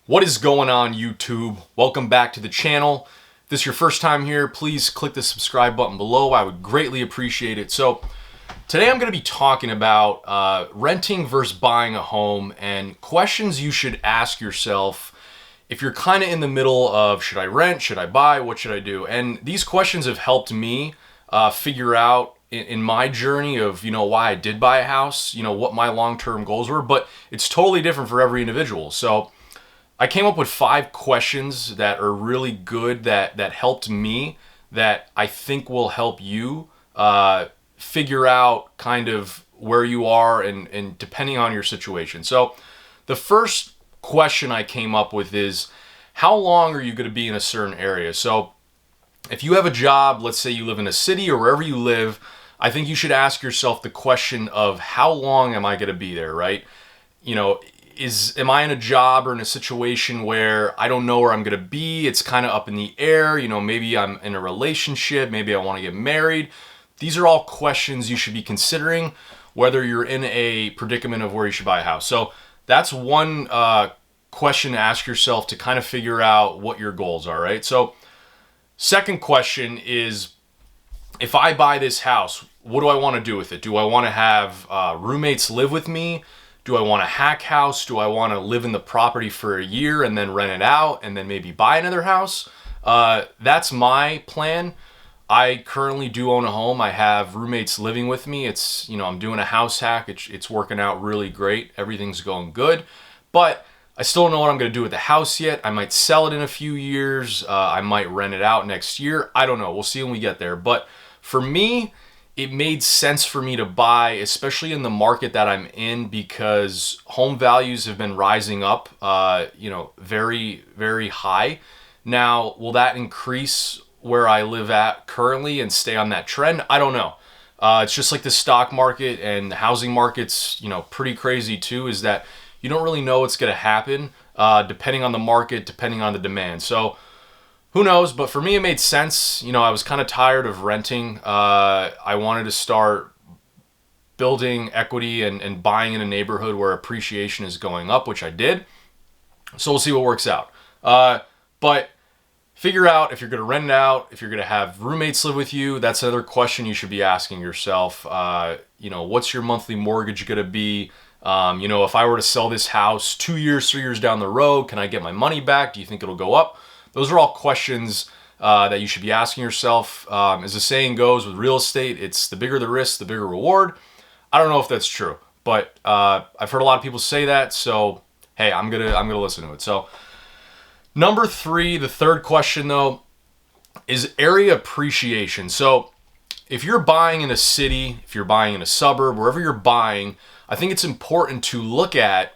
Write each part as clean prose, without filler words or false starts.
What is going on, YouTube? Welcome back to the channel. If this is your first time here, please click the subscribe button below. I would greatly appreciate it. So today I'm going to be talking about renting versus buying a home and questions you should ask yourself if you're kind of in the middle of should I rent, should I buy, what should I do? And these questions have helped me figure out in my journey of, why I did buy a house, what my long-term goals were, but it's totally different for every individual. So I came up with 5 questions that are really good that helped me that I think will help you figure out kind of where you are and depending on your situation. So the first question I came up with is, how long are you going to be in a certain area? So if you have a job, let's say you live in a city or wherever you live, I think you should ask yourself the question of how long am I going to be there, right? Am I in a job or in a situation where I don't know where I'm going to be? It's kind of up in the air. Maybe I'm in a relationship. Maybe I want to get married. These are all questions you should be considering whether you're in a predicament of where you should buy a house. So that's one question to ask yourself to kind of figure out what your goals are, right? So second question is, if I buy this house, what do I want to do with it? Do I want to have roommates live with me? Do I want a hack house? Do I want to live in the property for a year and then rent it out and then maybe buy another house? That's my plan. I currently do own a home. I have roommates living with me. It's, I'm doing a house hack. It's working out really great. Everything's going good. But I still don't know what I'm going to do with the house yet. I might sell it in a few years. I might rent it out next year. I don't know. We'll see when we get there. But for me, it made sense for me to buy, especially in the market that I'm in, because home values have been rising up, very, very high. Now, will that increase where I live at currently and stay on that trend? I don't know. It's just like the stock market and the housing market's, pretty crazy too, is that you don't really know what's going to happen depending on the market, depending on the demand. So who knows? But for me, it made sense. I was kind of tired of renting. I wanted to start building equity and buying in a neighborhood where appreciation is going up, which I did. So we'll see what works out. But figure out if you're going to rent it out, if you're going to have roommates live with you. That's another question you should be asking yourself. What's your monthly mortgage going to be? If I were to sell this house 2 years, 3 years down the road, can I get my money back? Do you think it'll go up? Those are all questions that you should be asking yourself. As the saying goes with real estate, it's the bigger the risk, the bigger reward. I don't know if that's true, but I've heard a lot of people say that. So hey, I'm gonna listen to it. So number 3, the third question though, is area appreciation. So if you're buying in a city, if you're buying in a suburb, wherever you're buying, I think it's important to look at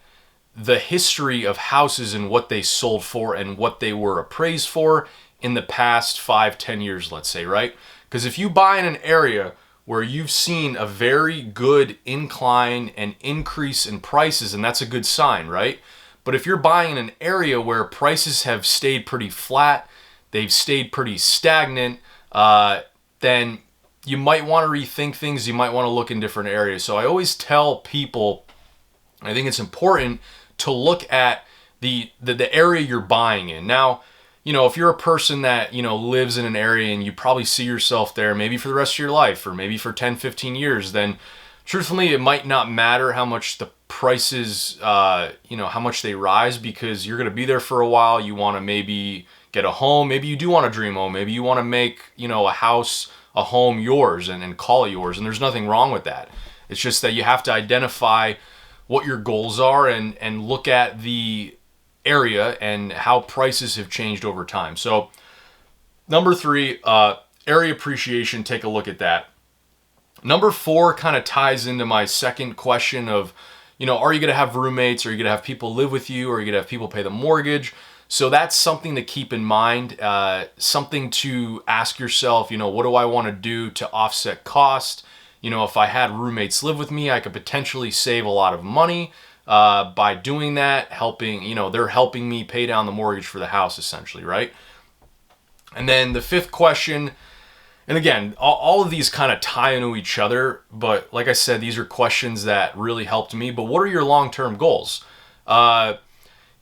the history of houses and what they sold for and what they were appraised for in the past 5-10 years, let's say, right? Because if you buy in an area where you've seen a very good incline and increase in prices, and that's a good sign, right? But if you're buying in an area where prices have stayed pretty flat, they've stayed pretty stagnant, then you might want to rethink things. You might want to look in different areas. So I always tell people, I think it's important to look at the area you're buying in. Now, if you're a person that, lives in an area and you probably see yourself there maybe for the rest of your life or maybe for 10, 15 years, then truthfully, it might not matter how much the prices, how much they rise, because you're going to be there for a while. You want to maybe get a home. Maybe you do want a dream home. Maybe you want to make, a house, a home yours and call it yours. And there's nothing wrong with that. It's just that you have to identify what your goals are and look at the area and how prices have changed over time. So number 3, area appreciation, take a look at that. Number 4 kind of ties into my second question of, are you going to have roommates? Are you going to have people live with you? Or are you going to have people pay the mortgage? So that's something to keep in mind, something to ask yourself, what do I want to do to offset cost? If I had roommates live with me, I could potentially save a lot of money by doing that, helping, they're helping me pay down the mortgage for the house essentially, right? And then the 5th question, and again, all of these kind of tie into each other, but like I said, these are questions that really helped me. But what are your long-term goals?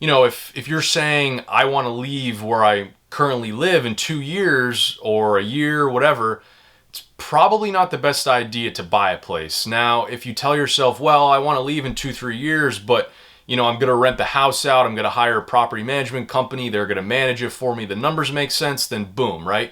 if you're saying I want to leave where I currently live in 2 years or a year, whatever, it's probably not the best idea to buy a place. Now, if you tell yourself, well, I want to leave in 2-3 years, but I'm going to rent the house out, I'm going to hire a property management company, they're going to manage it for me, the numbers make sense, then boom, right?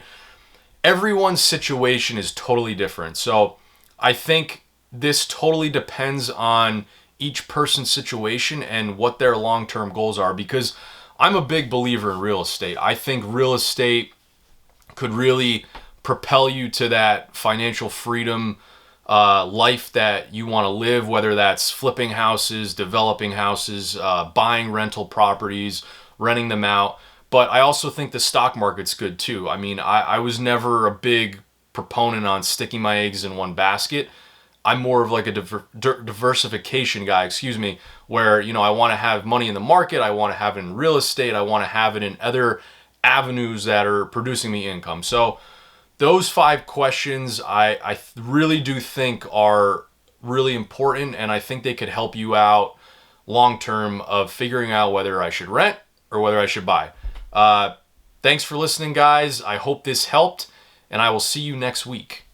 Everyone's situation is totally different. So I think this totally depends on each person's situation and what their long-term goals are, because I'm a big believer in real estate. I think real estate could really propel you to that financial freedom life that you want to live, whether that's flipping houses, developing houses, buying rental properties, renting them out. But I also think the stock market's good too. I mean, I was never a big proponent on sticking my eggs in one basket. I'm more of like a diversification guy, where, I want to have money in the market, I want to have it in real estate, I want to have it in other avenues that are producing me income. So those 5 questions I really do think are really important, and I think they could help you out long term of figuring out whether I should rent or whether I should buy. Thanks for listening, guys. I hope this helped, and I will see you next week.